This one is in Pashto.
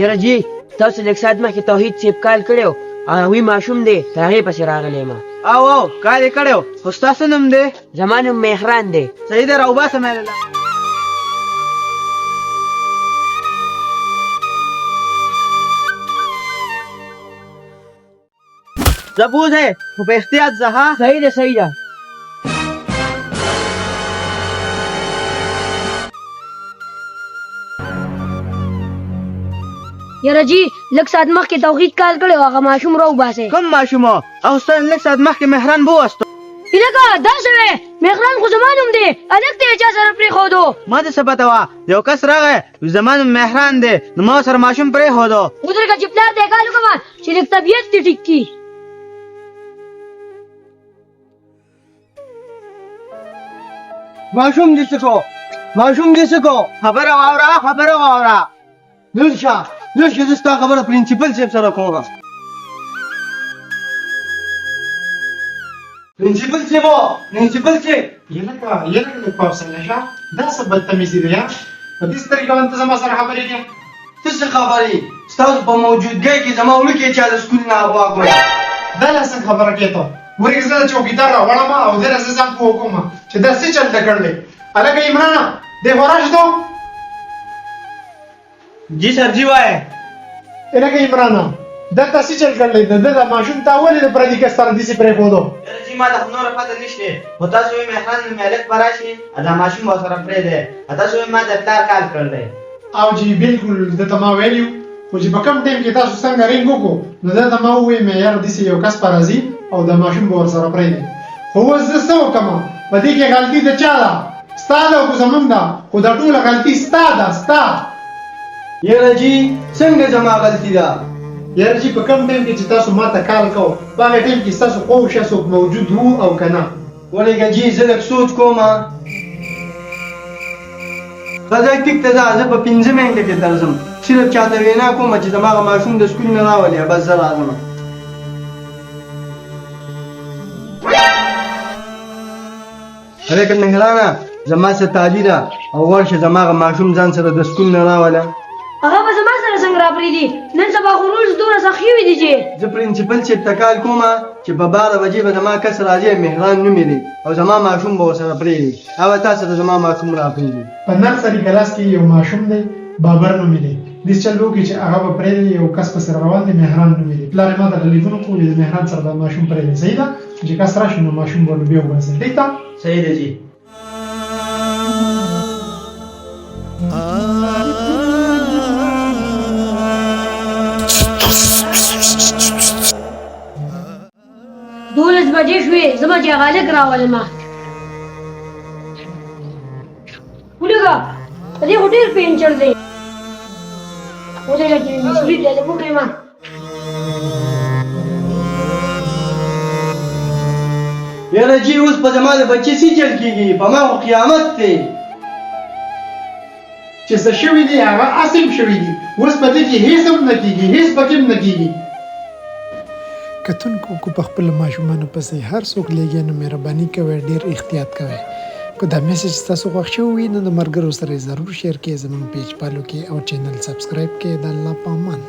یاره جی تاسو لږ ساعت مخکې توحید صاحب کال کړی و او هغوی ماشوم دی د هغې پسې راغلی یم. او کار یې کړی و. خو ستاسو نوم دی؟ زما نوم مهران دی. صحیح دی، راوباسه مې له زه بوځ یې خو په احتیاط ځه ها. صحیح ده صحیح ده. یاره جی لږ ساعت مخکې توحید کال کړی و هغه ماشوم راوباسئ. کوم ماشوم و؟ او ستا لږ ساعت مخکې مهران بووستو. هیلکه داسې وې مهران خو زما نوم دی هلک ته یې چا سره پرېښودو. ما ته څه پته وه؟ یو کس راغی زما نوم مهران دی نو ما سره ماشوم پرېښودو. ودرېږه چې پلار ته یې کال وکړه چې لږ طبیعت دې ټیک کړي. ماشوم دې څه کو؟ ماشوم دې څه کو؟ خبره واوره خبره واوره. لږ شه زه ستا خبره پرنسپل صاحب سره کوم. پرنسپل صاحب پرنسپل صاحب یلکه لږ فاصله شه. دا څه بدتمیزي ده یا په دې طریقه باندې ته زما سره خبرې کوې؟ ته څه خبرې؟ ستاسو په موجودګۍ کې زما وړوکی چا د سکول نه اغوا کړی. دا لا څنګه خبره کوې ته؟ ورې زه د چوکیدار راوړم او زه زه ځان پوه کوم چې دا څه چل کړ دی. هلکه عمرانه دې خو راشدو. جی سر جی وایه. هلکه عمرانه دلته څه چل کړی دی؟ د ماشوم تا ولې د پردي کس سره داسې پرېښودو؟ یاره جی ما ته خو نوره پته نشته خو تاسو وایي مهران نومې هلک به راشي دا ماشوم به ورسره پرېږدی. تاسو وایي ما د پلار کال کړ دی. او جی بالکل درته ما ویلي وو خو چې په کوم ټایم کې تاسو څنګه رینګ وکړو نو درته ما وویل مې یاره داسې یو کس به راځي او د ماشوم به ورسره پرېږدي. خو اوس زه څه وکړم؟ په دې کې غلطي د چا ده؟ ستا ده او که زمونږ ده؟ خو دا ټوله غلطي ستا ده ستا. یاره جی څنګه زما غلطي ده؟ یاره جی په کوم ټایم کې چې تاسو ما ته کال کوو په هغه ټایم کې ستاسو قوم شه څوک موجود وو او که نه؟ ولېږه جی زه لږ سوچ کوم. ښه ځای ټیک ته ځه زه په 5 منټه کې درځم. صرف چاته وینا کوم چې زما هغه ماشوم د سکول نه راولي بس زه راځم. هلکه مهرانه زما څه تالي ده او ورشه زما هغه ماشوم ځان سره د سکول نه راوله. هغه به زما سره څنګه راپرېږدي؟ نن سبا خو رولز دومره سخت شوي دي چې زه پرنسپل صاحب ته کال کوم چې په 12 بجې به زما کس راځي مهران نومې دی او زما ماشوم به ورسره پرېږدي او تاسو ته زما ماشوم راپرېږدي. په نرسري کلاس کې یو ماشوم دی بابر نومې دی. داسې چل وکړي چې هغه به پرېږدي یو کس پسې روان دی مهران نومې دی. پلار یې ما ته ټلیفون وکړو د مهران سره دا ماشوم پرېږدي. صحیح ده؟ چې کس راشي نو ماشوم به بیا وباسي. ټیک ده؟ صحیح ده جی. دولس بجې شوې زه به چې هغه هلک راولمه. ولږه په دې خو ډېر پینچر دی. ودرېږه چې مسؤلیت دی زه وکړم. یاره جی اوس په زما د بچې څه چل کېږي؟ په ما خو قیامت دی. چې څه شوي دي هغه اسیم شوي دي. اوس په دې کې هېڅ هم نه کېږي هېڅ پکې هم نه کېږي. کتونکو کو په خپل ماشومانو پسې هر څوک لګي نو مهرباني کوئ ډیر احتیاط کوئ. که دا میسج تاسو خوښ شوی نو د مرګرو سره ضرور شیر کړئ. زموږ پیج فالو کړئ او چینل سبسکرایب کړئ. د الله په امان.